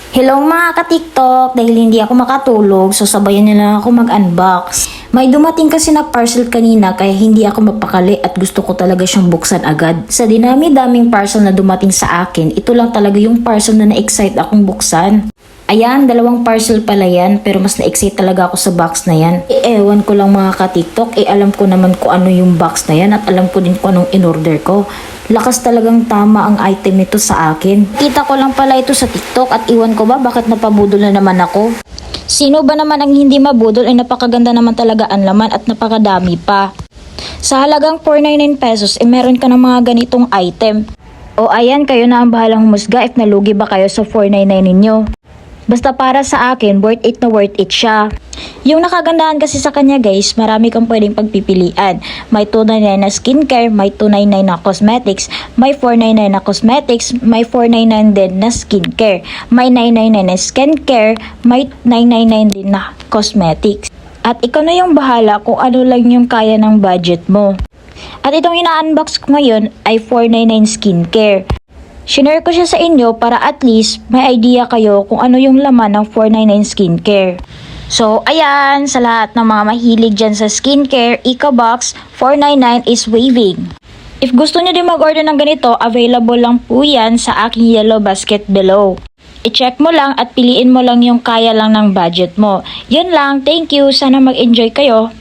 Hello mga ka-TikTok! Dahil hindi ako makatulog, so sabayan niyo lang ako mag-unbox. May dumating kasi na parcel kanina kaya hindi ako mapakali at gusto ko talaga siyang buksan agad. Sa dinami-daming parcel na dumating sa akin, ito lang talaga yung parcel na na-excite akong buksan. Ayan, 2 parcel pala yan, pero mas na-excite talaga ako sa box na yan. Ewan ko lang mga ka-TikTok, alam ko naman kung ano yung box na yan at alam ko din kung anong in-order ko. Lakas talagang tama ang item nito sa akin. Kita ko lang pala ito sa TikTok at iwan ko ba bakit napabudol na naman ako. Sino ba naman ang hindi mabudol ay napakaganda naman talaga ang laman at napakadami pa. Sa halagang 499 pesos meron ka ng mga ganitong item. O ayan, kayo na ang bahalang humusga if nalugi ba kayo sa 499 ninyo. Basta para sa akin, worth it na worth it siya. Yung nakagandahan kasi sa kanya guys, marami kang pwedeng pagpipilian. May 299 na skincare, may 299 na cosmetics, may 499 na cosmetics, may 499 din na skincare, may 999 na skincare, may 999 din na cosmetics. At ikaw na yung bahala kung ano lang yung kaya ng budget mo. At itong ina-unbox ko ngayon ay 499 skincare. Shinare ko siya sa inyo para at least may idea kayo kung ano yung laman ng 499 skincare. So, ayan, sa lahat ng mga mahilig dyan sa skincare, EcoBox 499 is waiving. If gusto nyo din mag-order ng ganito, available lang po yan sa aking yellow basket below. I-check mo lang at piliin mo lang yung kaya lang ng budget mo. Yun lang, thank you, sana mag-enjoy kayo.